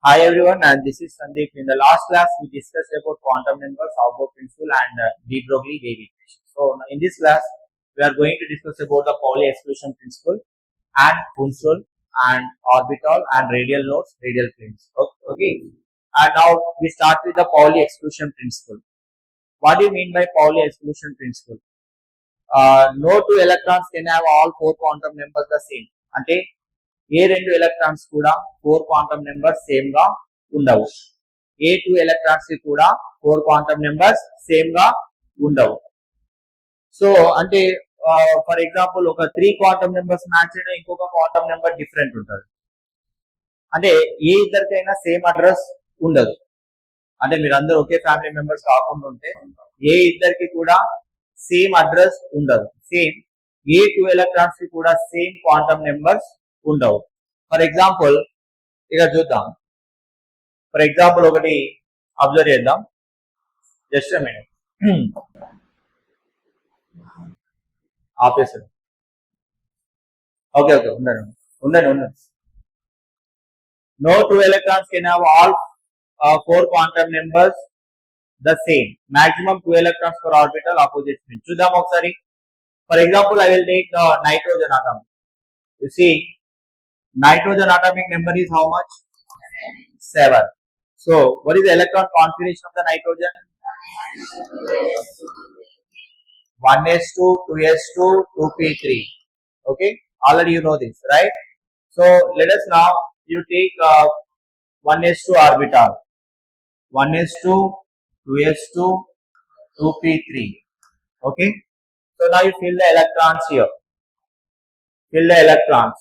Hi everyone, and this is Sandeep. In the last class, we discussed about quantum numbers, Heisenberg principle, and de Broglie wave equation. So in this class, we are going to discuss about the Pauli exclusion principle and Hunds rule and orbital and radial nodes, radial planes. Okay. And now we start with the Pauli exclusion principle. What do you mean by Pauli exclusion principle? No two electrons can have all four quantum numbers the same. Ante ఏ రెండు electrons కూడా 4 quantum numbers same గా ఉండవు. ఏ 2 electrons కి కూడా 4 quantum numbers same గా ఉండవు. So అంటే for example ఒక 3 క్వాంటం నెంబర్స్ మ్యాచ్ అయినా ఇంకొక క్వాంటం నెంబర్ డిఫరెంట్ ఉంటుంది. అంటే ఏ ఇద్దరికైనా సేమ్ అడ్రస్ ఉండదు. అంటే మీరందరూ ఒకే ఫ్యామిలీ మెంబర్స్ కాకుండా ఉంటే ఏ ఇద్దరికి కూడా సేమ్ అడ్రస్ ఉండదు. సేమ్ ఏ 2 ఎలక్ట్రాన్స్ కి కూడా సేమ్ క్వాంటం నెంబర్స్ ఉండవు. ఫర్ ఎగ్జాంపుల్ ఇక చూద్దాం. ఫర్ ఎగ్జాంపుల్ ఒకటి అబ్జర్వ్ చేద్దాం. జస్ట్ మినిట్ ఆపేసారు. ఓకే ఉండండి. No two electrons can have all 4 quantum numbers the same. Maximum 2 electrons per orbital opposite spin. చూద్దాం ఒకసారి. For example, I will take the nitrogen atom. You see, nitrogen atomic number is how much? 7. So, what is the electron configuration of the nitrogen? 1s2, 2s2, 2p3. Okay, already you know this, right? So, let us now, you take 1s2 orbital. 1s2, 2s2, 2p3. Okay, so now you fill the electrons here. Fill the electrons.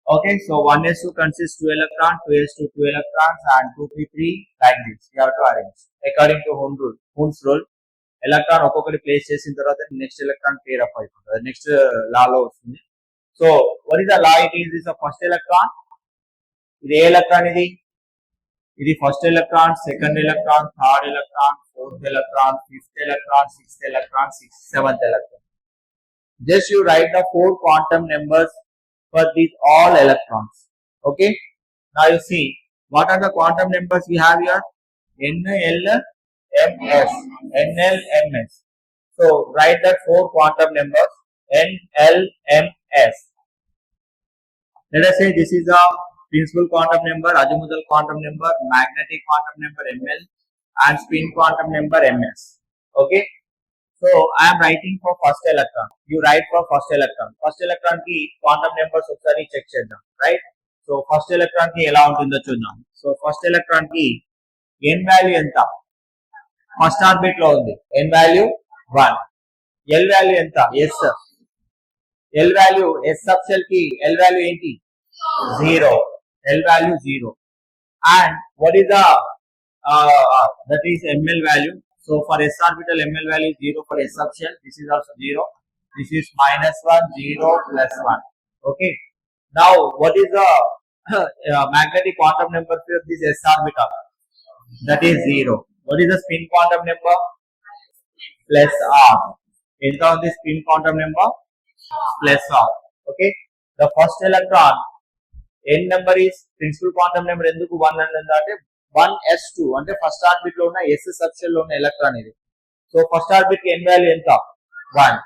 Okay, so 1s2 consists 2 electrons, 2s2 2 electrons, and 2p3 like this. You have to arrange according to Hunds rule. Electron ఒక్కొక్కటి place చేసిన తర్వాత next electron pair up అయిపోతుంది. Next law లో వస్తుంది. So what is the law? It is the first electron. ఇది ఏ electron? ఇది first electron, second electron, third electron, fourth electron, fifth electron, sixth electron, seventh electron. Just you write the 4 quantum numbers for these all electrons. Okay, now you see what are the quantum numbers we have here? NLMS. So write that 4 quantum numbers NLMS. Let us say this is a principal quantum number, azimuthal quantum number, magnetic quantum number ML, and spin quantum number MS. Okay, so I am writing for first electron. You write for first electron. First electron ki quantum numbers ఒకసారి check చేద్దాం, right? So first electron కి ఎలా ఉంటుందో చూద్దాం. So first electron కి n value ఎంత? First orbit లో ఉంది. n value 1. l వాల్యూ ఎంత? s. l value s subshell కి l వాల్యూ ఏంటి? 0. l value 0. And what is the that is ml value? So for s orbital, ml value is 0 for s subshell. This is also 0. This is -1, 0, +1. Okay. Now, what is the magnetic quantum number for this s orbital? That is 0. What is the spin quantum number? +r. Enter on the spin quantum number? +r. Okay. The first electron, n number is principal quantum number. ఎందుకు 1 అంటే 1s2 అంటే first orbit లో ఉన్న s subshell లో ఉన్న electron ఇది. So first orbit కి n value ఎంత? 1.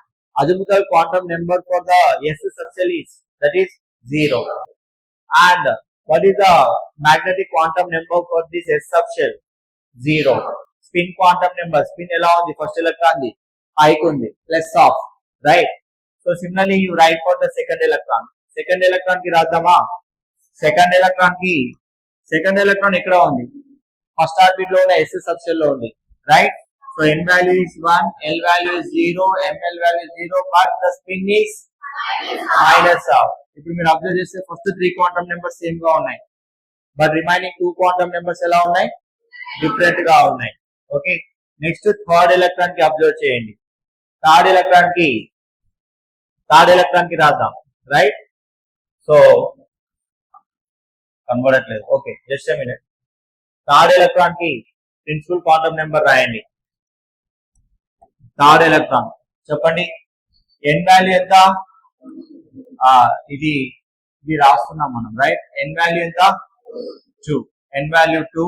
Azimuthal quantum number for the s subshell is that is 0. And what is the magnetic quantum number for this s subshell? 0. Spin quantum number, spin ఎలా ఉంది? First electron the పైకి ఉంది, plus of, right? So similarly you right for the second electron. Second electron కి రాద్దామా? Second electron ఎక్కడ ఉంది? First orbit లో ఉన్న s subshell లో ఉంది, right? So n value is 1, l value is 0, ml value is 0, but the spin is minus of. ఇప్పుడు మీరు observe చేస్తే ఫస్ట్ 3 క్వాంటం నెంబర్స్ సేమ్ గా ఉన్నాయి, బట్ రిమైనింగ్ 2 క్వాంటం నెంబర్స్ ఎలా ఉన్నాయి? డిఫరెంట్ గా ఉన్నాయి. ఓకే, నెక్స్ట్ థర్డ్ ఎలక్ట్రాన్ కి అబ్జర్వ్ చేయండి. థర్డ్ ఎలక్ట్రాన్ కి రాద్దాం, రైట్? సో కనబడట్లేదు. Okay, just a minute. Third electron కి ప్రిన్సిపల్ క్వాంటం నెంబర్ రాయండి. థర్డ్ ఎలక్ట్రాన్ చెప్పండి. n వాల్యూ ఎంత? ఇది రాస్తున్నాం మనం, రైట్? n వాల్యూ ఎంత? 2, n value 2,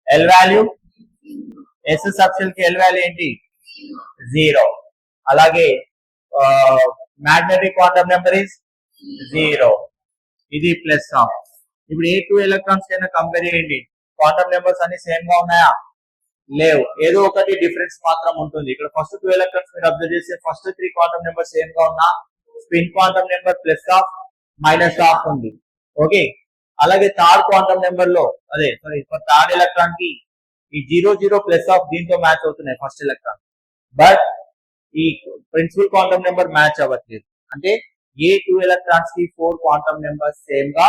L value S subshell కి L value ఏంటి 0. అలాగే magnetic quantum number is 0. ఇది ప్లస్ ఆఫ్. ఇప్పుడు ఏ 2 ఎలక్ట్రాన్స్ కైనా కంపేర్ చేయండి, క్వాంటమ్ నెంబర్స్ అన్ని సేమ్ గా ఉన్నాయా? లేవు, ఏదో ఒకటి డిఫరెన్స్ మాత్రం ఉంటుంది. ఇక్కడ ఫస్ట్ 2 ఎలక్ట్రాన్స్ మీరు అబ్జర్వ్ చేస్తే ఫస్ట్ 3 క్వాంటమ్ నెంబర్ సేమ్ గా ఉన్నా, spin quantum number plus of minus of ఉంది. ఓకే, అలాగే థర్డ్ క్వాంటమ్ నెంబర్ లో అదే సారీ థర్డ్ ఎలక్ట్రాన్ కి ఈ 0 0 ప్లస్ ఆఫ్ దీంతో మ్యాచ్ అవుతున్నాయి ఫస్ట్ ఎలక్ట్రాన్, బట్ ఈ ప్రిన్సిపల్ క్వాంటమ్ నెంబర్ మ్యాచ్ అవ్వట్లేదు. అంటే ఏ 2 ఎలక్ట్రాన్స్ కి 4 క్వాంటమ్ నెంబర్స్ సేమ్ గా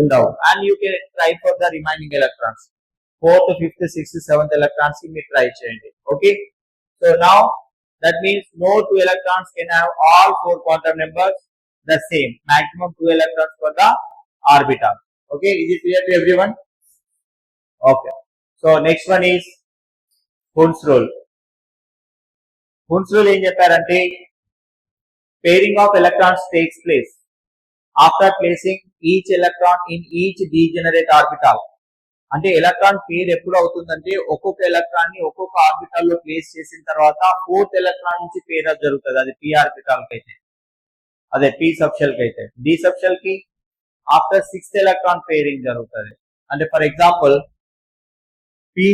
ఉండవు. And you can try for the remaining electrons, 4th 5th 6th 7th electrons కి మీరు ట్రై చేయండి. Okay, so now that means no 2 electrons can have all 4 quantum numbers the same, maximum 2 electrons for the orbital. Okay, is it clear to everyone? Okay, so next one is Hund's rule. Hund's rule ఏం చెప్పారంటే pairing of electrons takes place after placing each electron in each degenerate orbital. అంటే electron pair ఎప్పుడు అవుతుందంటే ఒక్కొక్క electron ని ఒక్కొక్క orbital లో place చేసిన తర్వాత 4th ఎలక్ట్రాన్ నుంచి పేర్ అప్ జరుగుతుంది. అది p ఆర్బిటల్ కి అయితే, అదే p సబ్షెల్ కి అయితే, d సబ్షెల్ కి ఆఫ్టర్ 6th ఎలక్ట్రాన్ పేరింగ్ జరుగుతుంది. అంటే ఫర్ ఎగ్జాంపుల్ p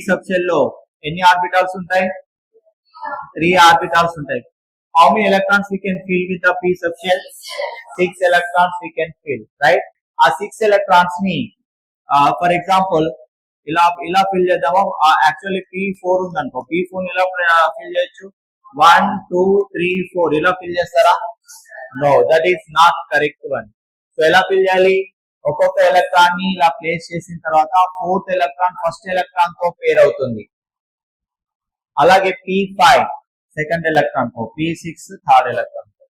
సబ్షెల్ లో ఎన్ని ఆర్బిటల్స్ ఉంటాయి? 3 ఆర్బిటల్స్ ఉంటాయి. How many electrons we can fill with the p subshell? 6 electrons we can fill, right? ఆ 6 electrons ని ఫర్ ఎగ్జాంపుల్ ఇలా ఫిల్ చేద్దాము. యాక్చువల్లీ p4 ఉంది అనుకో, p4 ఇలా ఫిల్ చేయొచ్చు. 1 2 3 4 ఇలా ఫిల్ చేస్తారా? No, that is not correct one. So ఎలా ఫిల్ చేయాలి? ఒక్కొక్క ఎలక్ట్రాన్ ని ఇలా ప్లేస్ చేసిన తర్వాత 4th ఎలక్ట్రాన్ ఫస్ట్ ఎలక్ట్రాన్ తో పేర్ అవుతుంది. అలాగే p5 సెకండ్ ఎలక్ట్రాన్ తో, p6 థర్డ్ ఎలక్ట్రాన్ తో,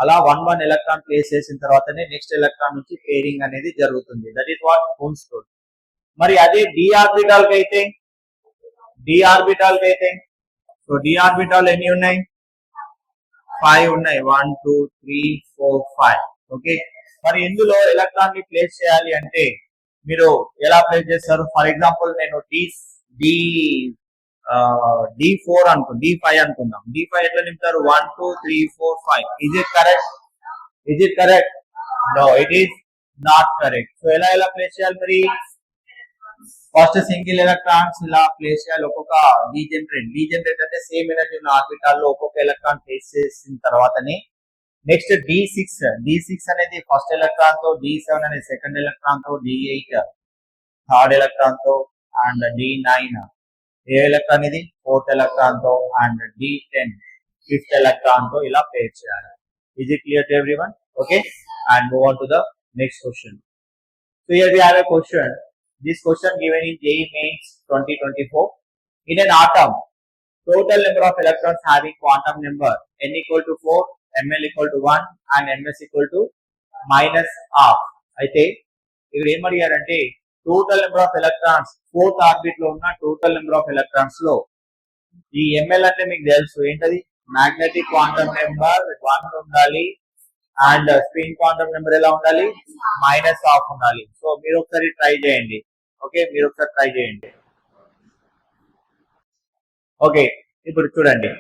అలా 1 1 ఎలక్ట్రాన్ ప్లేస్ చేసిన తర్వాతనే నెక్స్ట్ ఎలక్ట్రాన్ నుంచి పేరింగ్ అనేది జరుగుతుంది. That is what Hund's rule. మరి అదే d ఆర్బిటాల్ కి అయితే సో d ఆర్బిటాల్ ఎన్ని ఉన్నాయి? 5 ఉన్నాయి. 1 2 3 4 5. ఓకే, మరి ఇందులో ఎలక్ట్రాన్ ని ప్లేస్ చేయాలి అంటే మీరు ఎలా ప్లేస్ చేస్తారు? ఫర్ ఎగ్జాంపుల్ నేను D4 అనుకుందాం, D5 అనుకుందాం. D5 ఎట్లా నింపుతారు? 1 2 3 4 5. Is it correct? No, it is not correct. So ఎలా ప్లేస్ చేయాలి మరి? ఫస్ట్ సింగిల్ ఎలక్ట్రాన్స్ ఇలా ప్లేస్ చేయాలి. ఒక్కొక్క డీజనరేట్ అంటే సేమ్ ఎనర్జీ ఉన్న ఆర్బిటాల్ లో ఒక్కొక్క ఎలక్ట్రాన్ ప్లేస్ చేసిన తర్వాతనే నెక్స్ట్ D6 అనేది ఫస్ట్ ఎలక్ట్రాన్ తో, D7 అనేది సెకండ్ ఎలక్ట్రాన్ తో, D8 థర్డ్ ఎలక్ట్రాన్ తో, అండ్ D9 ఏ ఎలక్ట్రాన్ ఇది 4th ఎలక్ట్రాన్ తో, అండ్ D10 5th ఎలక్ట్రాన్ తో ఇలా పేర్ చేయాలి. Is it clear to everyone? Okay, and move on to the next question. So here we have a question. This question given in JEE Main 2024. In an atom, total number of electrons having quantum number n equal to 4, ml equal to 1, and ms equal to minus half. అయితే ఇక్కడ ఏం అడిగారంటే total number of electrons 4th orbit లో ఉన్న total number of electrons లో ఈ ml అంటే మీకు తెలుసు ఏంటది? మ్యాగ్నెటిక్ క్వాంటమ్ నెంబర్ 1 ఉండాలి, అండ్ స్పిన్ క్వాంటమ్ నెంబర్ ఎలా ఉండాలి? మైనస్ హాఫ్ ఉండాలి. సో మీరు ఒకసారి ట్రై చేయండి. ఓకే, ఇప్పుడు చూడండి.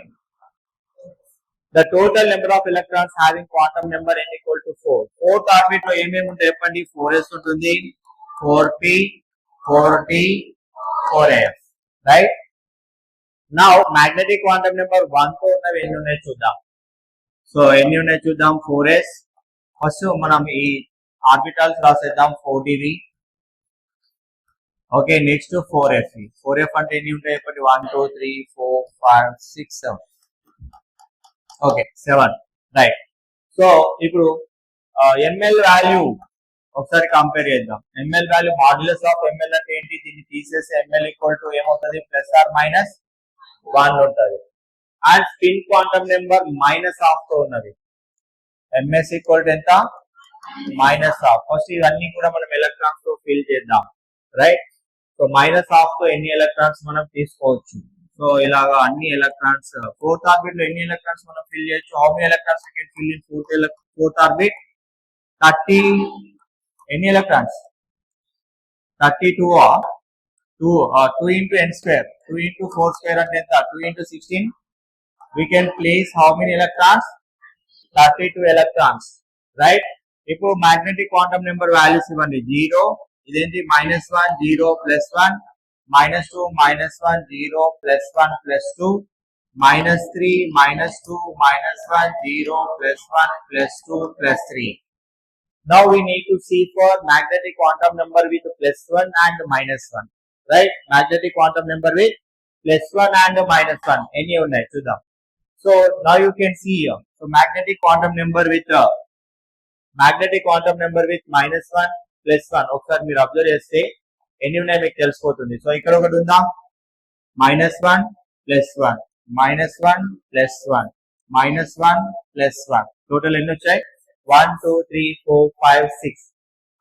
The total number of electrons having quantum number n equal to 4. 4th orbit లో ఏమేమి ఉంటాయి చెప్పండి? 4s ఉంటుంది, 4p 4d 4f, right? Now magnetic quantum number 1 తో ఉన్నవి ఎన్ని ఉన్నాయో చూద్దాం. సో ఎన్ని ఉన్నాయో చూద్దాం. 4s ఫస్ట్ మనం ఈ orbitals రాసేద్దాం. 4dv. Okay, next 4f అంటే ఎన్ని ఉంటాయి చెప్పండి? 1 2 3 4 5 6 7. Okay 7, right. సో ఇప్పుడు ml వాల్యూ ఒకసారి కంపేర్ చేద్దాం. ml value modulus of ml అంటే ఏంటి? దీన్ని తీసేసి ml ఈక్వల్ టు ఏమవుతుంది? ప్లస్ ఆర్ మైనస్ 1 ఉంటుంది. And spin quantum number minus half తో ఉన్నది. ms ఈక్వల్ టు ఎంత? Minus half. ఫస్ట్ ఇవన్నీ కూడా మనం ఎలక్ట్రాన్స్ తో ఫిల్ చేద్దాం, రైట్? సో మైనస్ హాఫ్ తో ఎన్ని ఎలక్ట్రాన్స్ మనం తీసుకోవచ్చు? సో ఇలాగా అన్ని ఎలక్ట్రాన్స్ 4th ఆర్బిట్ లో ఎన్ని ఎలక్ట్రాన్స్ మనం ఫిల్ చేయొచ్చు? How many electrons can fill in 4th orbit? 30. ఎన్ని electrons? 32 2 into n square, 2 into 4 square అంటే ఎంత 2 into 16. We can place how many electrons? 32 electrons, right? ఇప్పుడు magnetic quantum number values ఇవ్వండి. 0 ఇదేంటి -1 0 +1 -2 -1 0 +1 +2 -3 -2 -1 0 +1 +2 +3. Now we need to see for magnetic quantum number with +1 and -1, right? Magnetic quantum number with +1 and -1 ఎన్ని ఉన్నాయి చూద్దాం. So now you can see here. So magnetic quantum number with -1 +1 ఒకసారి మీరు observe చేస్తే ఎన్ని ఉన్నాయి మీకు తెలిసిపోతుంది. సో ఇక్కడ ఒకటి ఉందా -1 +1 -1 +1 -1 +1 టోటల్ ఎన్ని వచ్చాయి 1 2 3 4 5 6.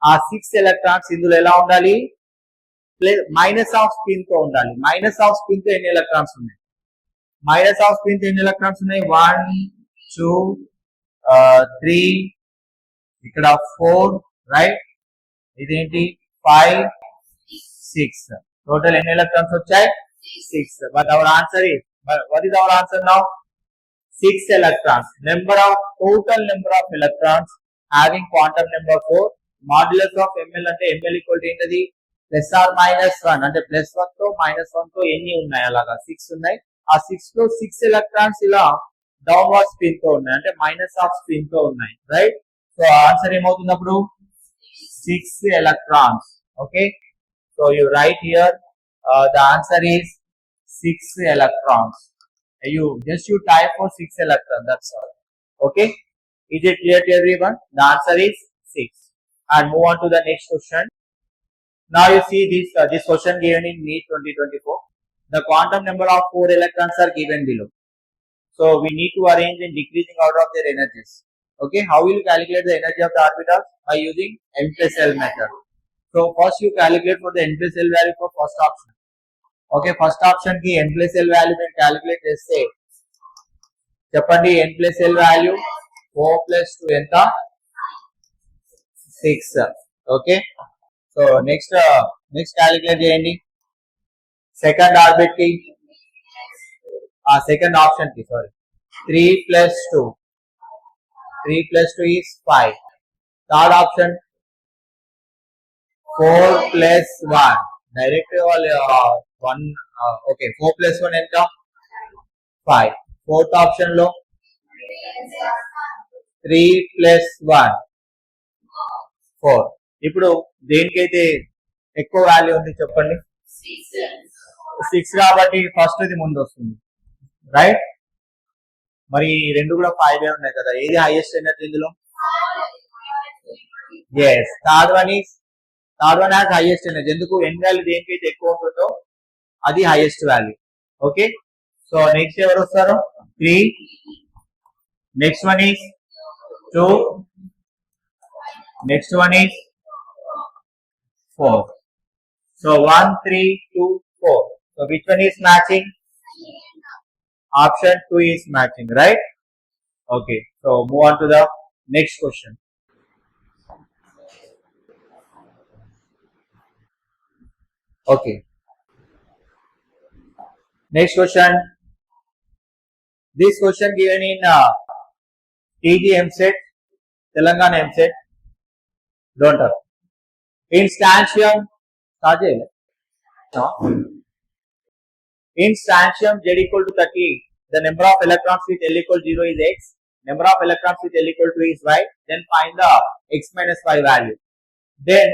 ఆ 6 ఎలక్ట్రాన్స్ ఇందులో ఎలా ఉండాలి మైనస్ ఆఫ్ స్పిన్ తో ఉండాలి. మైనస్ ఆఫ్ స్పిన్ తో ఎన్ని ఎలక్ట్రాన్స్ ఉన్నాయి మైనస్ ఆఫ్ స్పిన్ తో ఎన్ని ఎలక్ట్రాన్స్ ఉన్నాయి 1 2 3 ఇక్కడ 4, రైట్? ఇదేంటి 5 6 టోటల్ ఎన్ని ఎలక్ట్రాన్స్ వచ్చాయి 6. But our answer is what is our answer now? 6 electrons. Total number of electrons having quantum number 4. Modulus of ml అంటే ml equal to ఏంటది ప్లస్ ఆర్ -1 అంటే +1 తో -1 తో ఎన్ని ఉన్నాయి అలాగా 6 ఉన్నాయి. ఆ 6 లో 6 ఎలక్ట్రాన్స్ ఇలా డౌన్వర్డ్ స్పిన్ తో ఉన్నాయి అంటే మైనస్ ఆఫ్ స్పిన్ తో ఉన్నాయి, రైట్? సో ఆన్సర్ ఏమవుతుంది అప్పుడు 6 electrons. Okay, so you write here the answer is 6 electrons. You type for 6 electrons, that's all. Okay, is it clear to everyone? The answer is 6. And move on to the next question. Now you see this question given in NEET 2024. The quantum number of 4 electrons are given below. So we need to arrange in decreasing order of their energies. Okay, how will you calculate the energy of the orbitals? By using n plus l method. So first you calculate for the n plus l value for first option. Okay, first option ki n plus l value will calculate చేస్తే చెప్పండి n plus l value 4 plus 2 ఎంత 6. Okay, so next calculate చేయండి second orbit ki second option ki 3 plus 2 is 5. Third option 4 plus 1 directly all 1. Okay, 4 plus 1 enta 5. Fourth option lo 3 plus 1 4. ఇప్పుడు దేనికైతే ఎక్కువ value ఉంది చెప్పండి 6 కాబట్టి first ఇది ముందు వస్తుంది, రైట్? మరి రెండు కూడా 5 ఉన్నాయి కదా, ఏది హైయెస్ట్ ఎనర్జీ ఇందులో? yes, third one has highest energy. ఎందుకు n వాల్యూ దేనికైతే ఎక్కువ ఉంటుందో అది highest value. Okay, so next ఎవరు వస్తారు 3, next one is 2, next one is 4. So 1 3 2 4. So which one is matching? Option 2 is matching, right? Okay, so move on to the next question. Okay, next question. This question given in TG EAPCET, Telangana EAPCET. Don't have. In strontium, in strontium Z equal to 38, the number of electrons with L equal to 0 is X, number of electrons with L equal to 2 is Y. Then find the X minus Y value. Then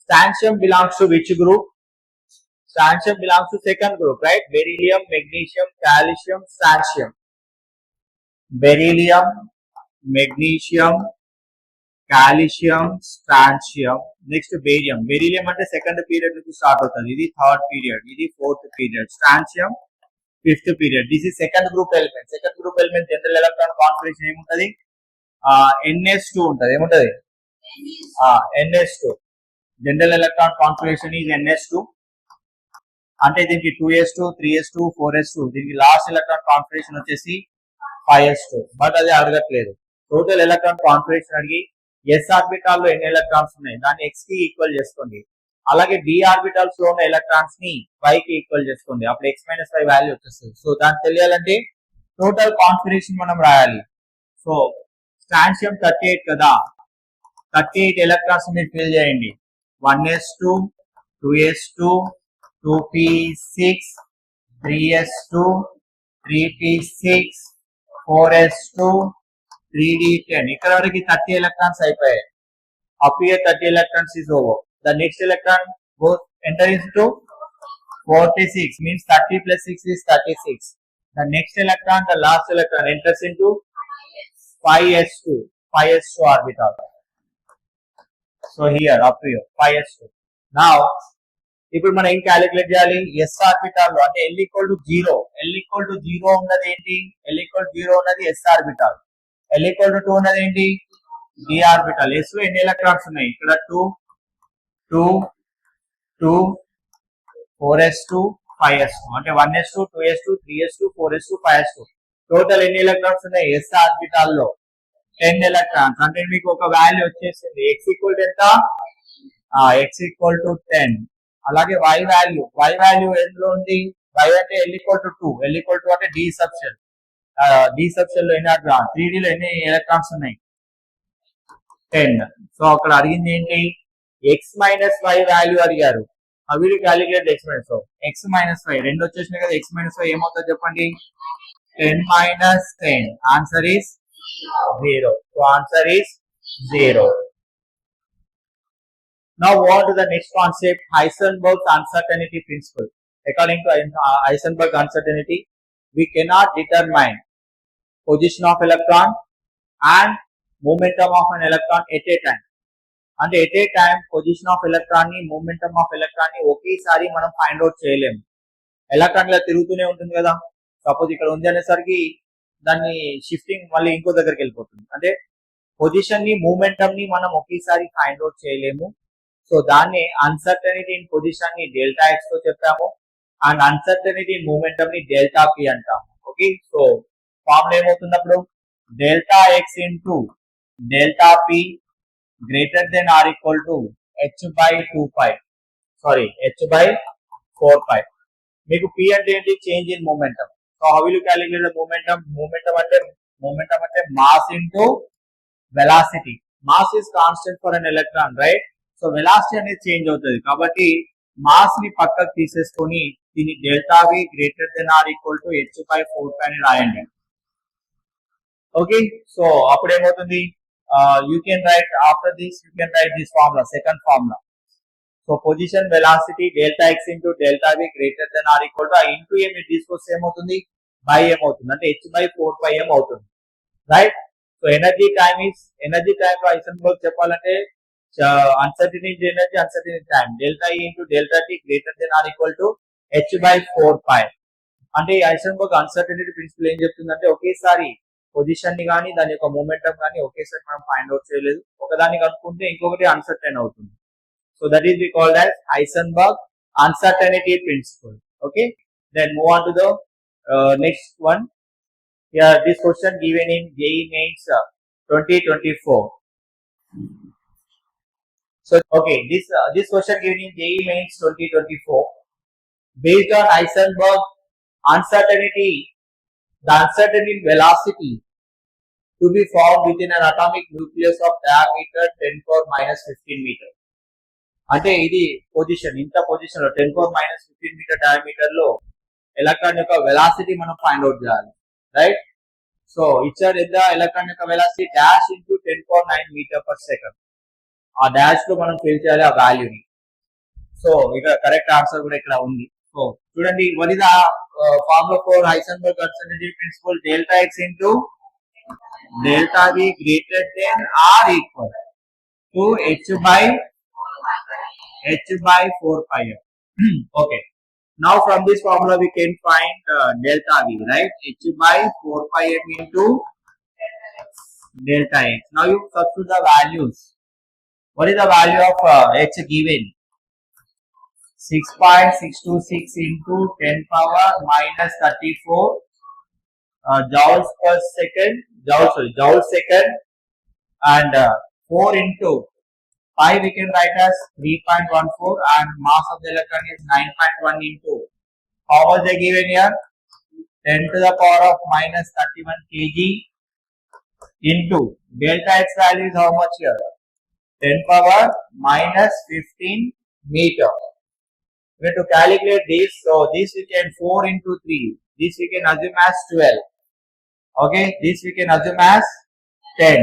strontium belongs to which group? Strontium belongs to second group, right? Beryllium, magnesium, calcium, strontium. Beryllium, magnesium, calcium, strontium. Next barium. Beryllium అంటే second period నుంచి start అవుతుంది. ఇది third period. ఇది fourth period. Strontium fifth period. This is second group element. Second group element general electron configuration ఏముంటది? NS2 ఉంటది. ఏముంటది? NS2. General electron configuration is NS2. అంటే దీనికి 2s2 3s2 4s2, దీనికి లాస్ట్ ఎలక్ట్రాన్ కాన్ఫిగరేషన్ వచ్చేసి 5s2. But అది అడగట్లేదు. Total electron configuration అడిగి s ఆర్బిటాల్ లో ఎన్ని ఎలక్ట్రాన్స్ ఉన్నాయి దాన్ని x కి ఈక్వల్ చేసుకోండి. అలాగే d ఆర్బిటల్స్ లో ఉన్న ఎలక్ట్రాన్స్ ని y కి ఈక్వల్ చేసుకోండి, అప్పుడు x - y వాల్యూ వచ్చేస్తుంది. సో దాన్ని తెలియాలంటే టోటల్ కాన్ఫిగరేషన్ మనం రాయాలి. సో స్టాన్షియం 38 కదా, 38 ఎలక్ట్రాన్స్ మీరు ఫిల్ చేయండి. 1s2, 2s2, 2p6, 3s2, 3p6, 4s2, 3d10. ఇక్కడ వరకు 30 ఎలక్ట్రాన్స్ అయిపోయాయి. Up here 30 electrons is over. The next electron goes enter into 46, means 30 plus 6 is 36. The next electron, the last electron enters into 5s2 orbital. So here up here 5s2. Now ఇప్పుడు మనం ఏం calculate చేయాలి, s orbital అంటే l equal to 0, l equal to 0 ఉన్నది ఏంటి, l equal to 0 ఉన్నది s orbital, l equal to 2 ఉన్నది ఏంటి d ఆర్బిటాల్. s లో ఎన్ని ఎలక్ట్రాన్స్ ఉన్నాయి, ఇక్కడ 2 2 2 4s2 5s2 అంటే 1s2 2s2 3s2 4s2 5s2 total ఎన్ని ఎలక్ట్రాన్స్ ఉన్నాయి s ఆర్బిటాల్ లో 10 ఎలక్ట్రాన్స్. అంటే మీకు ఒక వాల్యూ వచ్చేసింది, x ఈక్వల్ టు ఎంత, x ఈక్వల్ టు 10. అలాగే y వాల్యూ ఎందులో ఉంది, y అంటే l equal to 2, l equal to అంటే d సబ్షెల్, d సబ్షెల్ లో ఎన్ని 3d లో ఎన్ని ఎలక్ట్రాన్స్ ఉన్నాయి 10. సో అక్కడ అడిగింది ఏంటి, x మైనస్ y వాల్యూ అడిగారు. అవి calculate x minus y, x minus y రెండు వచ్చేసినాయి కదా, x మైనస్ y ఏమవుతుంది చెప్పండి, 10 minus 10. Answer is 0. So answer is 0. Now on to the next concept, Heisenberg's uncertainty principle. According to Heisenberg uncertainty, we cannot determine position of electron and momentum of an electron at a time. అంటే at a time position of electron ని momentum of electron ని ఒకేసారి మనం find out చేయలేము. Electron ఇలా తిరుగుతూనే ఉంటుంది కదా, సపోజ్ ఇక్కడ ఉంది అనేసరికి దాన్ని షిఫ్టింగ్ మళ్ళీ ఇంకో దగ్గరికి వెళ్ళిపోతుంది. అంటే పొజిషన్ ని మూమెంటమ్ ని మనం ఒకేసారి ఫైండ్ అవుట్ చేయలేము. సో దాన్ని అన్సర్టనిటీ ఇన్ పొజిషన్ ని డెల్టా ఎక్స్ తో చెప్పాము, అండ్ అన్సర్టనిటీ ఇన్ మూమెంటమ్ ని డెల్టా పి అంటాము. ఓకే, సో ఫార్ములా ఏమవుతున్నప్పుడు delta x into delta p greater than or equal to h by 2 pi, sorry h by 4 pi. మీకు p అంటే ఏంటి, change in momentum. So how will you calculate the momentum, momentum అంటే mass into velocity. Mass is constant for an electron, right. So velocity అనేది change అవుతుంది, కాబట్టి mass ని పక్కకు తీసేసుకొని దీని delta v greater than or equal to h by 4 pi అని రాయండి. ఓకే, సో అప్పుడు ఏమవుతుంది, you can write after this, you can write this formula, second formula. So position velocity delta x into delta v greater than or equal to into m, తీసుకొస్తే ఏమవుతుంది by m అవుతుంది, అంటే h by 4 pi m అవుతుంది, right. So energy time లో Heisenberg చెప్పాలంటే uncertainty energy, uncertainty time, delta e into delta t greater than or equal to h by 4 pi. అంటే Heisenberg uncertainty principal ఏం చెప్తుందంటే ఒకేసారి position ని కానీ దాని యొక్క మూమెంటం కానీ ఒకేసారి మనం ఫైండ్ అవుట్ చేయలేదు, ఒకదాన్ని కనుక్కుంటే ఇంకొకటి అన్సర్టైన్ అవుతుంది. So that is we called as Heisenberg uncertainty principle. Okay, then move on to the next one. Here this question given in JEE Mains 2024. So okay, this question given in JEE Mains 2024, based on Heisenberg uncertainty, the uncertainty velocity to be found within an atomic nucleus of diameter 10 power minus 15 meter. అంటే ఇది position, ఇంత position లో 10 power minus 15 metre diameter లో electron యొక్క velocity మనం find out చేయాలి, right. So ఇచ్చారు ఎంత, ఎలక్ట్రాన్ యొక్క velocity dash into 10 power 9 metre per second. ఆ డాష్ లో మనం ఫిల్ చేయాలి ఆ వాల్యూని. సో ఇక్కడ కరెక్ట్ ఆన్సర్ కూడా ఇక్కడ ఉంది. సో చూడండి, what is the formula for Heisenberg uncertainty principle, delta x into delta v greater than or equal to h by 4 pi m. Okay, now from this formula we can find delta v, right, h by 4 pi m into delta x. Now you substitute the values. What is the value of h given, 6.626 into 10 power minus 34 joules per second, joules second, and 4 into Pi we can write as 3.14 and mass of the electron is 9.1 into. How was they given here? 10 to the power of minus 31 kg into delta x value is how much here? 10 power minus 15 meter. We have to calculate this. So this we can 4 into 3. This we can assume as 12. Okay. This we can assume as 10.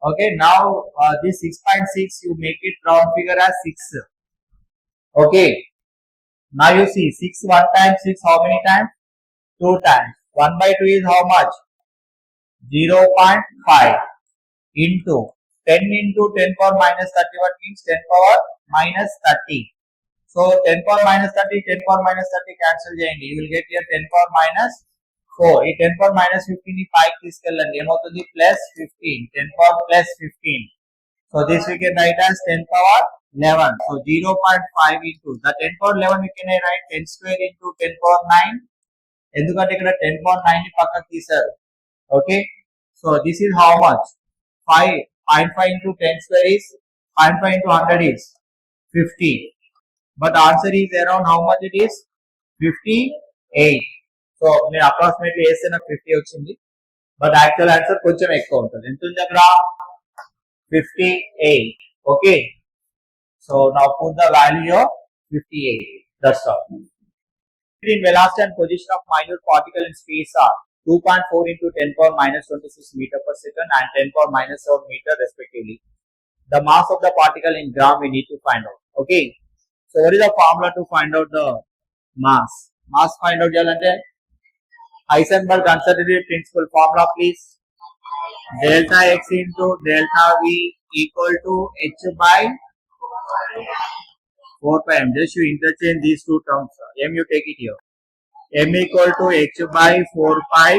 Okay. Now this 6.6 you make it round figure as 6. Okay. Now you see 6 1 times 6 how many times? 2 times. 1 by 2 is how much? 0.5 into 10 into 10 power minus 31 means 10 power minus 30. So 10 power minus 30, 10 power minus 30 cancel చేయండి. You will get here 10 power minus 4. ఈ 10 power minus 15 ని పైకి తీసుకెళ్ళండి. ఏమవుతుంది? Plus 15. 10 power plus 15. So this we can write as 10 power 11. So 0.5 into the 10 power 11 we can write 10 square into 10 power 9. ఎందుకంటే ఇక్కడ 10 power 9 ని పక్కకు తీశారు. Okay. So this is how much? 5.5 into 10 square is 5.5 into 100 is 50. But the answer is around how much it is? 58. So నేను approximately వేస్తే నాకు 50 వచ్చింది. But actual answer కొంచెం ఎక్కువ ఉంటుంది. ఎంత ఉంది అక్కడ? 58. Okay. So now put the value of 58. That's all. In velocity and position of minute particle in space are 2.4 into 10 power minus 26 meter per second and 10 power minus 7 meter respectively. The mass of the particle in gram we need to find out. Okay. So what is the formula to find out the mass? Mass find out cheyalante Heisenberg uncertainty principle formula please. Delta x into delta v equal to h by 4 pi m. Just you interchange these two terms. M you take it here. M equal to h by 4 pi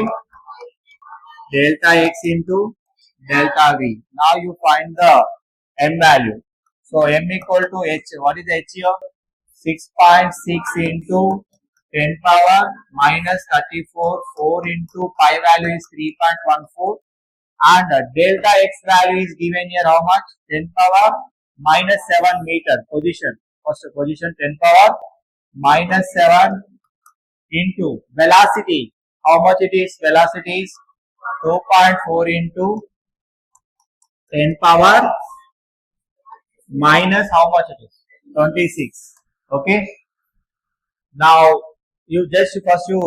delta x into delta v. Now you find the m value. So m equal to h. What is h here? 6.6 into 10 power minus 34. 4 into pi value is 3.14. And delta x value is given here how much? 10 power minus 7 meter. Position. First position 10 power minus 7 into velocity. How much it is? Velocity is 2.4 into 10 power minus how much it is? 26. Okay. Now you just first you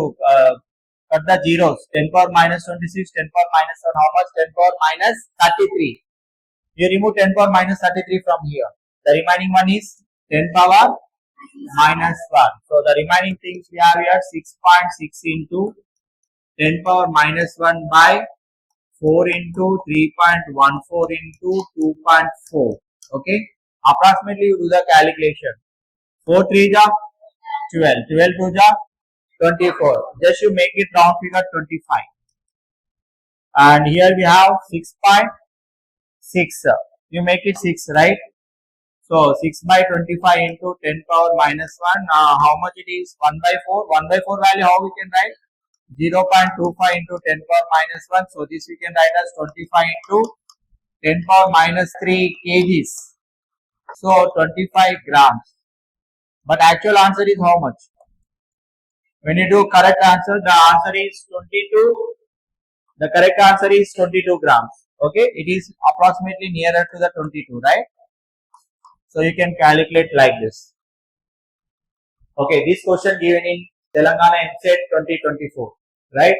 cut the zeros. 10 power minus 26, 10 power minus 7. How much? 10 power minus 33. You remove 10 power minus 33 from here. The remaining one is 10 power minus 1. So the remaining things we have here 6.6 into 10 power minus 1 by 4 into 3.14 into 2.4. Okay. Approximately you do the calculation. 4 3 ja 12. 12 2 ja 24. Just you make it round figure 25. And here we have 6.6. You make it 6, right? So 6 by 25 into 10 power minus 1. How much it is? 1 by 4. 1 by 4 value how we can write? 0.25 into 10 power minus 1. So this we can write as 25 into 10 power minus 3 kgs. So 25 grams. But actual answer is how much? When you do correct answer, the answer is 22. The correct answer is 22 grams. Okay. It is approximately nearer to the 22, right? So you can calculate like this. Okay. This question given in Telangana EAPCET 2024, right?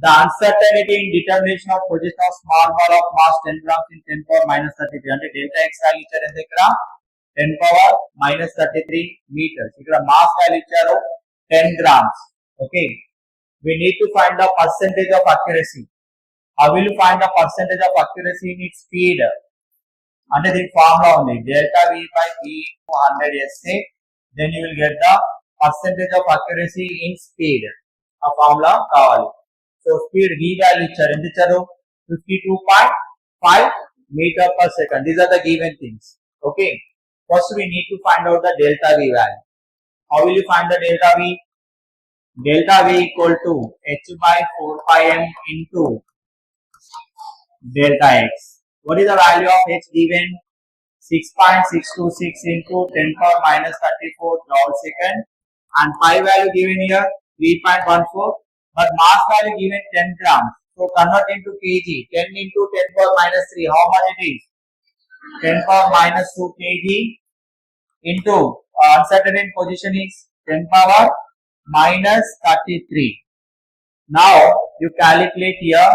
The uncertainty in determination of position of small ball of mass 10 grams in 10 power minus 33. అంటే delta x value ఇచ్చారు ఎంత ఇక్కడ 10 power minus 33 meters. ఇక్కడ mass value ఇచ్చారు 10 grams. Okay. We need to find the percentage of accuracy. How will you find the percentage of accuracy in its speed? అంటే దీని formula ఉంది delta v by v into 100 చేస్తే then you will get the percentage of accuracy in speed. ఆ formula కావాలి. So speed v value ఇచ్చారు ఎంత ఇచ్చారు 52.5 meter per second. These are the given things. Okay. First we need to find out the delta v value. How will you find the delta v? Delta v equal to h by 4 pi m into delta x. What is the value of h given? 6.626 into 10 power minus 34 joule second, and pi value given here 3.14, but mass value given 10 grams. So convert into kg. 10 into 10 power minus 3. How much it is? 10 power minus 2 kg into uncertain position is 10 power minus 33. Now you calculate here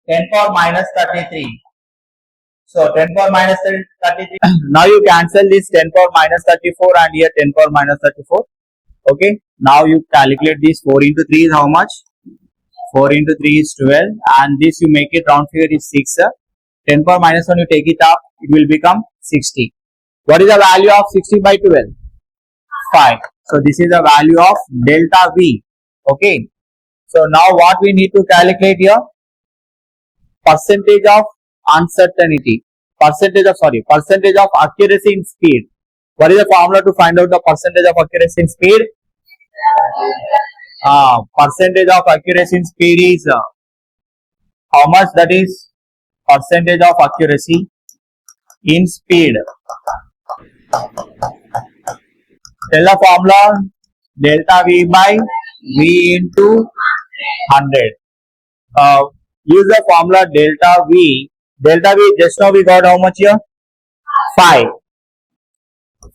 10 power minus 33. So 10 power minus 33. Now you cancel this 10 power minus 34 and here 10 power minus 34. Okay. Now you calculate this 4 into 3 is how much? 4 into 3 is 12, and this you make it round figure is 6. 10 power minus 1 you take it up, it will become 60. What is the value of 60 by 12? 5. So this is the value of delta V. Okay. So now what we need to calculate here? Percentage of uncertainty. Percentage of accuracy in speed. What is the formula to find out the percentage of accuracy in speed? Percentage of accuracy in speed is how much? That is percentage of accuracy in speed. Tell the formula: delta V by V into 100. Use the formula delta V. Delta V, just now we got how much here? 5.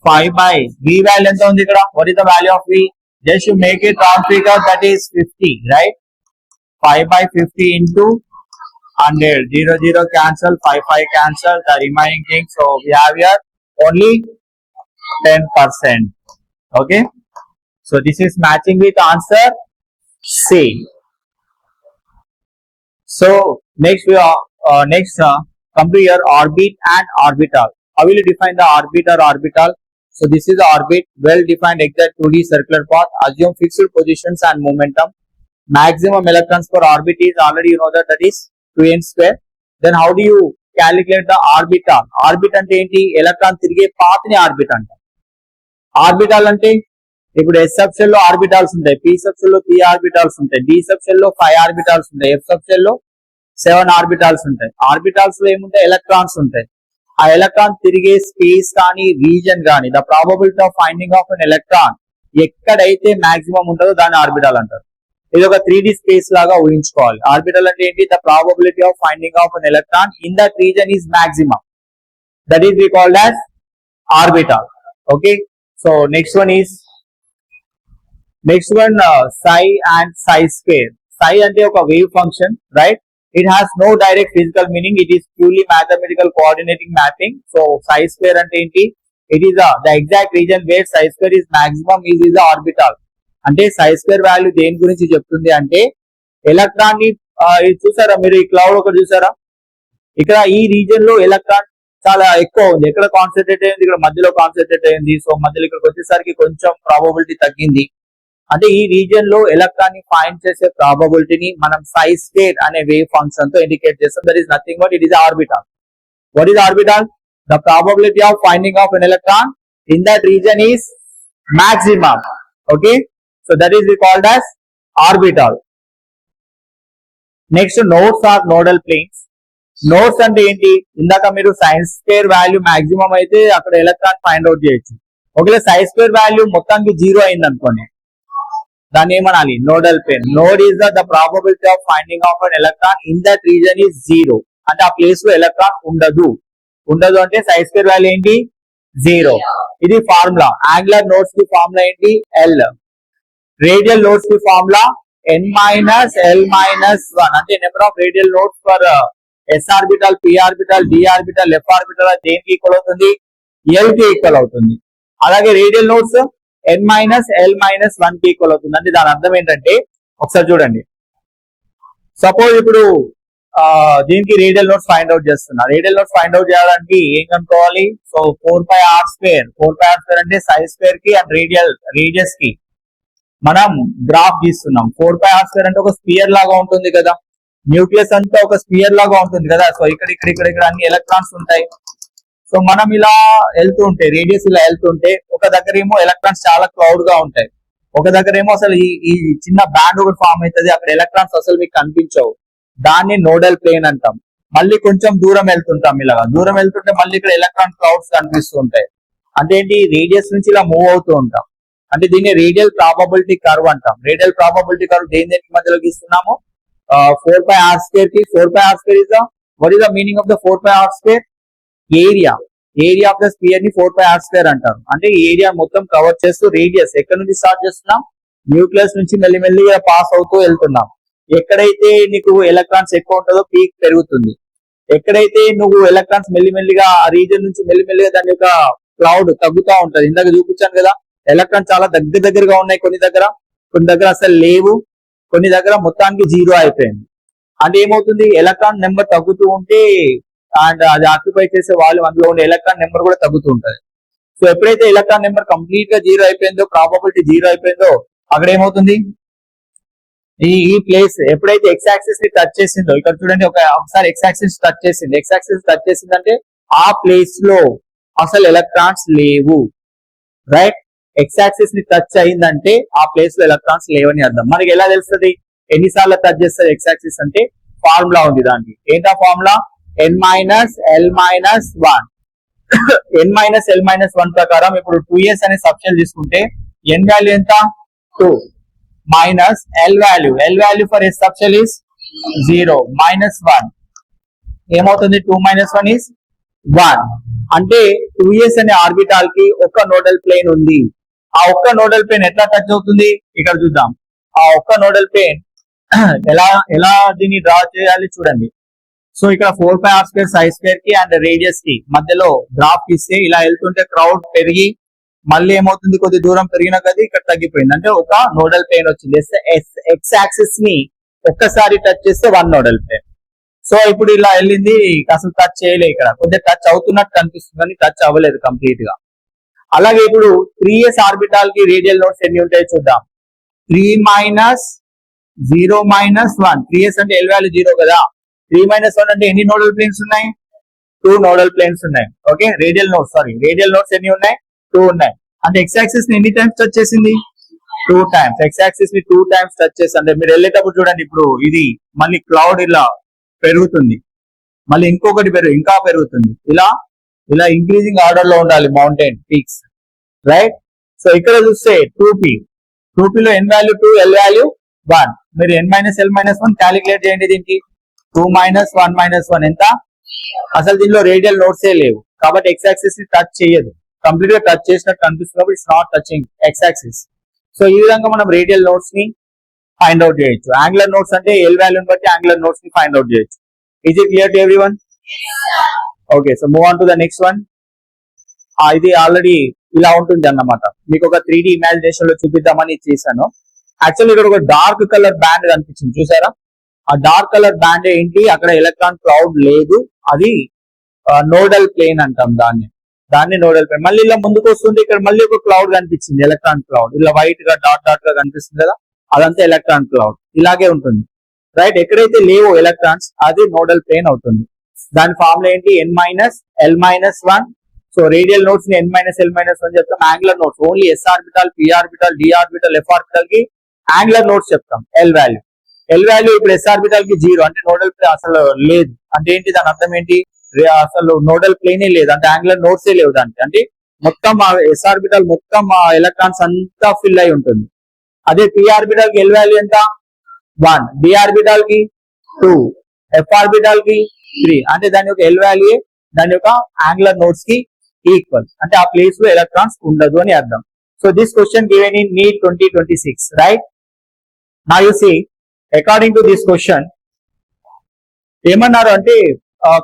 5 by V value enta undi ikkada. What is the value of V? Just you make it round figure, that is 50, right? 5 by 50 into 100. 0, 0 cancel, 5, 5 cancel, the remaining thing. So we have here only 10%. Okay. So this is matching with answer C. So next we are come to your orbit and orbital. How will you define the orbit or orbital? So this is the orbit, well defined exact 2D circular path, assume fixed positions and momentum. Maximum electrons per orbit is already you know that is 2n square. Then how do you calculate the orbital? Orbit ante enti? Electron తిరిగే path ni orbit anta. Orbital ante ఇప్పుడు S sub shell లో orbitals ఉంటాయి, P sub shell లో 3 orbitals ఉంటాయి, D sub shell లో 5 orbitals ఉంటాయి, F sub shell లో 7 orbitals ఉంటాయి. ఆర్బిటాల్స్ లో ఏముంటాయి? ఎలక్ట్రాన్స్ ఉంటాయి. ఆ ఎలక్ట్రాన్ తిరిగే స్పేస్ కానీ రీజన్ కానీ the probability of finding of an electron ఎక్కడైతే మాక్సిమం ఉంటుందో దాన్ని ఆర్బిటాల్ అంటారు. ఇది ఒక 3D స్పేస్ లాగా ఊహించుకోవాలి. ఆర్బిటల్ అంటే ఏంటి? The probability of finding of an electron in that region is maximum. That is we called as orbital. Okay. So next one psi and psi square. Psi అంటే ఒక wave function, right? It has no direct physical meaning. It is purely mathematical coordinating mapping. So psi square ante enti? It is the exact region where psi square is maximum is the orbital. అంటే psi square value దేని గురించి చెప్తుంది అంటే electron ని చూసారా మీరు? ఈ cloud ఒకటి చూసారా? ఇక్కడ ఈ రీజన్ లో ఎలక్ట్రాన్ చాలా ఎక్కువ ఉంది. ఎక్కడ కాన్సన్ట్రేట్ అయింది? ఇక్కడ మధ్యలో కాన్సన్ట్రేట్ అయింది. సో మధ్యలో ఇక్కడికి వచ్చేసరికి కొంచెం ప్రాబబిలిటీ తగ్గింది. అంటే ఈ రీజియన్ లో ఎలక్ట్రాన్ ని ఫైండ్ చేసే ప్రాబబిలిటీని మనం psi square అనే వేవ్ ఫంక్షన్ తో ఇండికేట్ చేస్తాం. That is nothing but it is orbital. What is orbital? The probability of finding of an electron in that region is maximum. Okay. So that is we called as orbital. Next nodes or nodal planes. Nodes అంటే ఏంటి? ఇందాక మీరు science square value maximum అయితే అక్కడ electron find out చేయొచ్చు. ఒకవేళ సై square value మొత్తానికి 0 అయింది అనుకోండి, దాన్ని ఏమనాలి? Nodal plane. Node is the probability of finding of an electron in that region is 0. అంటే ఆ ప్లేస్ లో ఎలక్ట్రాన్ ఉండదు అంటే సై స్క్వేర్ వాల్యూ ఏంటి? 0. ఇది ఫార్ములా. యాంగులర్ నోడ్స్ కి ఫార్ములా ఏంటి? L. రేడియల్ నోడ్స్ కి formula n minus L minus 1. అంటే number of radial nodes for S orbital, P orbital, D orbital, F orbital దేనికి ఈక్వల్ అవుతుంది? L కి ఈక్వల్ అవుతుంది. అలాగే radial nodes n minus L minus 1 కి equal అవుతుంది. అంటే దాని అర్థం ఏంటంటే ఒకసారి చూడండి. సపోజ్ ఇప్పుడు దీనికి రేడియల్ నోట్స్ ఫైండ్ అవుట్ చేస్తున్నా. రేడియల్ నోట్స్ ఫైండ్ అవుట్ చేయడానికి ఏం కనుక్కోవాలి? So 4πr square. 4πr square అంటే సై స్క్వేర్ కి అండ్ రేడియస్ కి మనం గ్రాఫ్ గీస్తున్నాం. 4πr స్క్వేర్ అంటే ఒక స్పియర్ లాగా ఉంటుంది కదా, న్యూక్లియస్ అంతా ఒక స్పియర్ లాగా ఉంటుంది కదా. సో ఇక్కడ అన్ని ఎలక్ట్రాన్స్ ఉంటాయి. సో మనం ఇలా వెళ్తుంటే, రేడియస్ ఇలా వెళ్తుంటే ఒక దగ్గర ఏమో ఎలక్ట్రాన్స్ చాలా క్లౌడ్ గా ఉంటాయి, ఒక దగ్గర ఏమో అసలు ఈ చిన్న బ్యాండ్ ఒకటి ఫామ్ అవుతుంది, అక్కడ ఎలక్ట్రాన్స్ అసలు మీకు కనిపించవు. దాన్ని నోడల్ ప్లేన్ అంటాం. మళ్ళీ కొంచెం దూరం వెళ్తుంటాం, ఇలాగా దూరం వెళ్తుంటే మళ్ళీ ఇక్కడ ఎలక్ట్రాన్ క్లౌడ్స్ కనిపిస్తూ ఉంటాయి. అంటే ఏంటి, రేడియస్ నుంచి ఇలా మూవ్ అవుతూ ఉంటాం. అంటే దీన్ని రేడియల్ ప్రాబబిలిటీ కర్వ్ అంటాం. రేడియల్ ప్రాబబిలిటీ కర్వ్ దేనికి మధ్యలో గీస్తున్నాము, 4πr² కి 4πr² is the what is the meaning of the 4πr²? Area of the spear ని 4πr² అంటారు. అంటే ఏరియా మొత్తం కవర్ చేస్తూ రేడియస్ ఎక్కడ నుంచి స్టార్ట్ చేస్తున్నాం, న్యూక్లియస్ నుంచి మెల్లిమెల్లిగా పాస్ అవుతూ వెళ్తున్నాం. ఎక్కడైతే నీకు ఎలక్ట్రాన్స్ ఎక్కువ ఉంటుందో పీక్ పెరుగుతుంది. ఎక్కడైతే నువ్వు ఎలక్ట్రాన్స్ మెల్లిమెల్లిగా ఆ రీజన్ నుంచి మెల్లిమెల్లిగా దాని యొక్క క్లౌడ్ తగ్గుతూ ఉంటది. ఇందాక చూపించాను కదా, ఎలక్ట్రాన్స్ చాలా దగ్గరగా ఉన్నాయి, కొన్ని దగ్గర అసలు లేవు, కొన్ని దగ్గర మొత్తానికి జీరో అయిపోయింది. అంటే ఏమవుతుంది, ఎలక్ట్రాన్ నెంబర్ తగ్గుతూ ఉంటే అండ్ అది ఆక్యుపై చేసే వాళ్ళు అందులో ఉండే ఎలక్ట్రాన్ నెంబర్ కూడా తగ్గుతూ ఉంటది. సో ఎప్పుడైతే ఎలక్ట్రాన్ నెంబర్ కంప్లీట్ గా జీరో అయిపోయిందో, ప్రాబబిలిటీ జీరో అయిపోయిందో, అక్కడ ఏమవుతుంది, ఈ ప్లేస్ ఎప్పుడైతే ఎక్స్ యాక్సిస్ ని టచ్ చేసిందో, ఇక్కడ చూడండి ఒకసారి ఎక్స్ యాక్సిస్ టచ్ చేసింది, ఎక్స్ యాక్సిస్ టచ్ చేసిందంటే ఆ ప్లేస్ లో అసలు ఎలక్ట్రాన్స్ లేవు, రైట్? ఎక్స్ యాక్సిస్ ని టచ్ అయిందంటే ఆ ప్లేస్ లో ఎలక్ట్రాన్స్ లేవని అర్థం. మనకి ఎలా తెలుస్తుంది ఎన్నిసార్లు టచ్ చేస్తుంది ఎక్స్ యాక్సిస్ అంటే? ఫార్ములా ఉంది దానికి. ఏంటా formula? n - l - 1 n - l - 1 ప్రకారం ఇప్పుడు 2s అనే సబ్షెల్ తీసుకుంటే n వాల్యూ ఎంత? 2 minus l value for s subshell is 0 minus 1 ఏమవుతుంది? 2 - 1 ఇస్ 1. అంటే 2s అనే ఆర్బిటాల్ కి ఒక నోడల్ ప్లేన్ ఉంది. ఆ ఒక్క నోడల్ ప్లేన్ ఎట్లా టచ్ అవుతుంది ఇక్కడ చూద్దాం. ఆ ఒక్క నోడల్ ప్లేన్ ఎలా దీన్ని డ్రా చేయాలి చూడండి. సో ఇక్కడ 4πr² ψ² కి అండ్ రేడియస్ కి మధ్యలో గ్రాఫ్ ఇస్తే ఇలా వెళ్తుంటే క్రౌడ్ పెరిగి మళ్ళీ ఏమవుతుంది, కొద్ది దూరం పెరిగిన కొద్ది ఇక్కడ తగ్గిపోయింది. అంటే ఒక నోడల్ ప్లేన్ వచ్చింది. ఎక్స్ యాక్సిస్ ని ఒక్కసారి టచ్ చేస్తే 1 నోడల్ ప్లేన్. సో ఇప్పుడు ఇలా వెళ్ళింది, అసలు టచ్ చేయలేదు, ఇక్కడ కొద్దిగా టచ్ అవుతున్నట్టు కనిపిస్తుంది కానీ టచ్ అవ్వలేదు కంప్లీట్ గా. అలాగే ఇప్పుడు 3s ఆర్బిటాల్ కి రేడియల్ నోడ్స్ ఎన్ని ఉంటాయో చూద్దాం. 3 - 0 - 1. 3s అంటే l వాల్యూ 0 కదా. 3 - 1 అంటే ఎన్ని నోడల్ ప్లేన్స్ ఉన్నాయి? 2 నోడల్ ప్లేన్స్ ఉన్నాయి. ఓకే, రేడియల్ నోడ్స్ ఎన్ని ఉన్నాయి? 2 ఉన్నాయి. అంటే ఎక్స్ యాక్సిస్ ని ఎన్ని టైమ్స్ టచ్ చేసింది? 2 టైమ్స్. ఎక్స్ యాక్సిస్ ని 2 టైమ్స్ టచ్ చేసి, అంటే మీరు వెళ్ళేటప్పుడు చూడండి, ఇప్పుడు ఇది మళ్ళీ క్లౌడ్ ఇలా పెరుగుతుంది, మళ్ళీ ఇంకొకటి ఇంకా పెరుగుతుంది, ఇలా ఇంక్రీజింగ్ ఆర్డర్ లో ఉండాలి మౌంటైన్ పీక్స్, రైట్? సో ఇక్కడ చూస్తే 2p లో n వాల్యూ 2, l వాల్యూ 1. మీరు n - l - 1 క్యాలిక్యులేట్ చేయండి. దీనికి 2 - 1 - 1 ఎంత? అసలు దీనిలో రేడియల్ నోట్స్ ఏ లేవు కాబట్టి ఎక్స్ యాక్సిస్ ని టచ్ చేయదు. కంప్లీట్ గా టచ్ చేసినట్టు కనిపిస్తుంది, it's not touching X axis. So ఈ విధంగా మనం రేడియల్ నోట్స్ ని ఫైండ్ అవుట్ చేయొచ్చు. యాంగులర్ నోట్స్ అంటే ఎల్ వాల్యూని బట్టి యాంగులర్ నోట్స్ ని ఫైండ్ అవుట్ చేయొచ్చు. Is it clear to everyone? Okay, so move on to the next one. ఇది ఆల్రెడీ ఇలా ఉంటుంది అన్నమాట. మీకు ఒక 3D ఇమాజినేషన్ లో చూపిద్దామని చేశాను. యాక్చువల్లీ ఇక్కడ ఒక డార్క్ కలర్ బ్యాండ్ కనిపించింది, చూసారా? ఆ డార్క్ కలర్ బ్యాండ్ ఏంటి? అక్కడ ఎలక్ట్రాన్ క్లౌడ్ లేదు, అది నోడల్ ప్లేన్ అంటాం దాన్ని నోడల్ ప్లేన్. మళ్ళీ ఇలా ముందుకు వస్తుంటే ఇక్కడ మళ్ళీ ఒక క్లౌడ్ కనిపించింది, ఎలక్ట్రాన్ క్లౌడ్. ఇలా వైట్ గా డాట్ గా కనిపిస్తుంది కదా, అదంతా ఎలక్ట్రాన్ క్లౌడ్. ఇలాగే ఉంటుంది, రైట్? ఎక్కడైతే లేవో ఎలక్ట్రాన్స్ అది నోడల్ ప్లేన్ అవుతుంది. దాని ఫార్ములా ఏంటి? n - l - 1. So radial notes ని n - l - 1 చెప్తాం. Angular notes only s orbital, p orbital, d orbital, f orbital కి యాంగులర్ నోట్స్ చెప్తాం. l వాల్యూ ఇప్పుడు s ఆర్బిటల్ కి 0, అంటే నోడల్ ప్లేన్ అసలు లేదు. అంటే ఏంటి దాని అర్థం ఏంటి? అసలు నోడల్ ప్లేనే లేదు, అంటే యాంగులర్ నోట్స్ ఏ లేవు దానికి. అంటే మొత్తం s ఆర్బిటల్ మొత్తం ఎలక్ట్రాన్స్ అంతా ఫిల్ అయి ఉంటుంది. అదే p ఆర్బిటల్ కి l వాల్యూ ఎంత? 1, d ఆర్బిటల్ కి 2, f ఆర్బిటల్ కి 3. అంటే దాని యొక్క l వాల్యూ దాని యొక్క యాంగులర్ నోట్స్ కి ఈక్వల్. అంటే ఆ ప్లేస్ లో ఎలక్ట్రాన్స్ ఉండదు అని అర్థం. So this question given in NEET 2026, right? Now you see, according to this question ఏమన్నారు అంటే,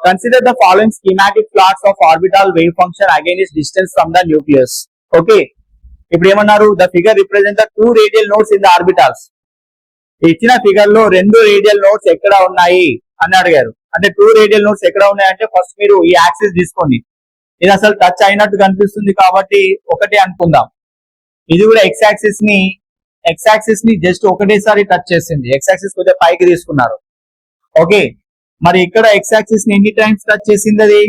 consider the following schematic plots of orbital wave function against distance from the nucleus. Okay, ఇప్పుడు ఏమన్నారు? The figure represent the 2 radial nodes in the orbitals. ఇచ్చిన figure లో 2 radial nodes ఎక్కడ ఉన్నాయి అని అడిగారు. అంటే 2 రేడియల్ నోడ్స్ ఎక్కడ ఉన్నాయంటే, ఫస్ట్ మీరు ఈ యాక్సిస్ తీసుకోండి. ఇది అసలు టచ్ అయినట్టు కనిపిస్తుంది కాబట్టి ఒకటే అనుకుందాం. ఇది కూడా ఎక్స్ యాక్సిస్ ని జస్ట్ ఒకటేసారి టచ్ చేసింది. ఎక్స్ యాక్సిస్ కొంచెం పైకి తీసుకున్నారు. ఓకే, మరి ఇక్కడ ఎక్స్ యాక్సిస్ ని ఎన్ని టైమ్స్ టచ్ చేసింది అది?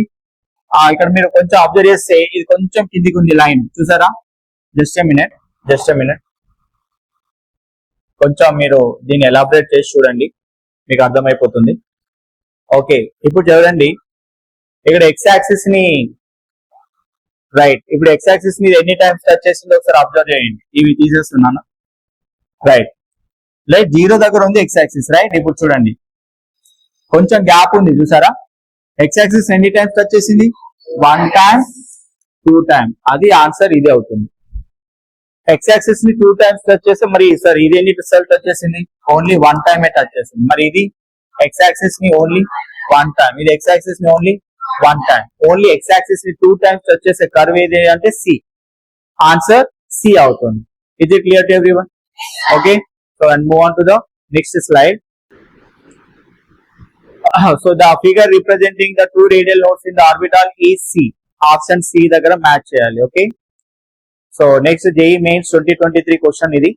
ఇక్కడ మీరు కొంచెం అబ్జర్వ్ చేస్తే ఇది కొంచెం కిందికి ఉంది లైన్, చూసారా? జస్ట్ ఎ మినిట్, కొంచెం మీరు దీన్ని ఎలాబరేట్ చేసి చూడండి, మీకు అర్థమైపోతుంది. ఓకే, ఇప్పుడు చూడండి ఇక్కడ ఎక్స్ యాక్సిస్ ని రైట్, ఇప్పుడు ఎక్స్ యాక్సిస్ ని ఎన్ని టైమ్స్ టచ్ చేసిందో ఒకసారి అబ్జర్వ్ చేయండి. ఇవి తీసేస్తున్నాను. రైట్, లైక్ 0 దగ్గర ఉంది ఎక్స్ యాక్సిస్. రైట్, ఇప్పుడు చూడండి కొంచెం గ్యాప్ ఉంది చూసారా. ఎక్స్ యాక్సిస్ ఎన్ని టైమ్స్ టచ్ చేసింది? 1 టైమ్ 2 టైమ్. అది ఆన్సర్ ఇదే అవుతుంది. ఎక్స్ యాక్సిస్ ని 2 టైమ్స్ టచ్ చేస్తే మరి సార్ ఇది ఎన్ని సార్లు టచ్ చేసింది? ఓన్లీ 1 టైమే టచ్ చేసింది. మరి ఇది ఎక్స్ యాక్సిస్ ని ఓన్లీ 1 టైమ్, ఇది ఎక్స్ యాక్సిస్ ని only 1 time. Only X axis ని 2 టైమ్స్ టచ్ చేసే కర్వ్ ఏది అంటే సి. ఆన్సర్ సి అవుతుంది. Is it clear to everyone? Okay, so and move on to the next slide. So the figure representing the two radial nodes in the orbital is C. Option C దగ్గర match చేయాలి. Okay, so next JEE Mains 2023 question ఇది.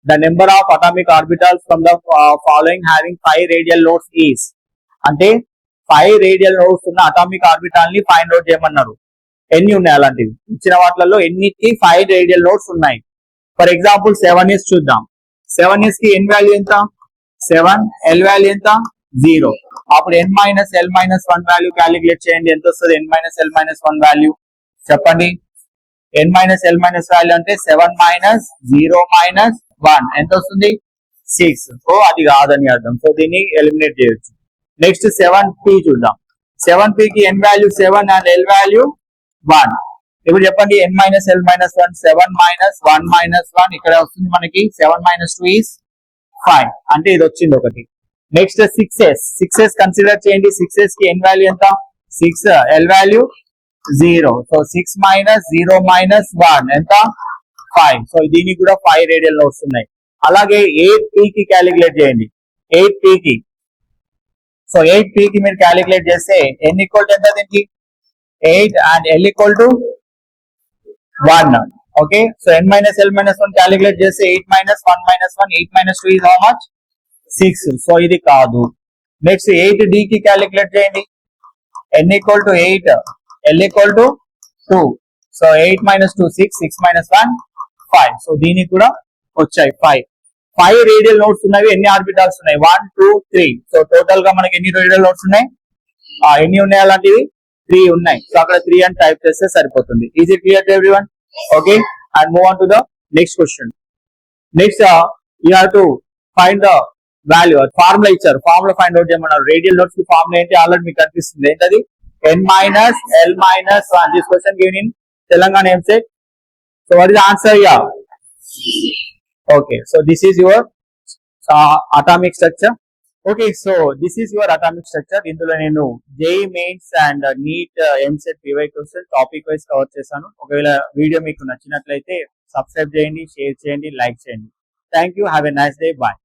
The number of atomic orbitals from the following having 5 radial nodes is. అంటే 5 radial nodes ఉన్న atomic orbital ని find out చేయమన్నారు. ఎన్ని ఉన్నాయి అలాంటివి? ఇచ్చిన వాటిలలో ఎన్నిటికి 5 రేడియల్ నోడ్స్ ఉన్నాయి? ఫర్ ఎగ్జాంపుల్ 7s చూద్దాం. 7s కి n వాల్యూ ఎంత? 7. l వాల్యూ ఎంత? 0. అప్పుడు n minus l minus 1 value calculate చేయండి. ఎంత వస్తుంది n minus l minus 1 value? చెప్పండి. n minus l minus value అంటే 7 మైనస్ 0 మైనస్ 1 ఎంత వస్తుంది? 6. సో అది కాదని అర్థం. సో దీన్ని ఎలిమినేట్ చేయొచ్చు. నెక్స్ట్ 7p చూద్దాం. 7p కి n value 7 and l value 1. ఇప్పుడు చెప్పండి n minus l minus 1. 7 minus 1 minus 1 ఇక్కడ వస్తుంది మనకి 7 మైనస్ 2 is 5. అంటే ఇది వచ్చింది ఒకటి. నెక్స్ట్ 6s కన్సిడర్ చేయండి. 6s కి n వాల్యూ ఎంత? 6. l value 0. So 6 minus 0 minus 1 ఎంత? 5. సో దీనికి కూడా 5 రేడియల్ నోడ్స్ ఉన్నాయి. అలాగే 8p కి క్యాలిక్యులేట్ చేయండి. 8p కి, సో 8p కి మీరు క్యాలిక్యులేట్ చేస్తే n ఈక్వల్ టు ఎంత దీనికి? 8 and l equal to 1. Okay, so n minus l minus 1 calculate చేస్తే 8 minus 1 minus 1, 8 minus 2 is how much? 6. So ఇది కాదు. నెక్స్ట్ 8d కి క్యాలిక్యులేట్ చేయండి. n equal to 8, l equal to 2. So 8 minus 2 6, 6 minus 1 5. So దీనికి కూడా వచ్చాయి 5 radial nodes ఉన్నవి. ఎన్ని ఆర్బిటాల్స్ ఉన్నాయి? 1 2 3. సో టోటల్ గా మనకి ఎన్ని రేడియల్ నోడ్స్ ఉన్నాయి? ఎన్ని ఉన్నాయి అలాంటివి? 3 ఉన్నాయి. సో అక్కడ 3 అని టైప్ చేస్తే సరిపోతుంది. Is it clear to everyone? Okay, and move on to the next question. Next you have to find the value. Formula ఇచ్చారు, ఫార్ములా ఫైండ్ అవుట్ చేయమన్నారు. రేడియల్ నోడ్స్ కి ఫార్ములా ఏంటి? ఆల్రెడీ మీకు కనిపిస్తుంది. ఏంటది? n minus l minus 1. This question given in Telangana EAPCET. So what is the answer here? Okay, so this is your atomic structure. Okay, so this is your atomic structure. ఇందులో నేను JEE Mains and NEET EAPCET PYQs topic wise cover చేశాను. ఒకవేళ video మీకు నచ్చినట్లయితే subscribe చేయండి, share చేయండి, like చేయండి. Thank you. Have a nice day. Bye.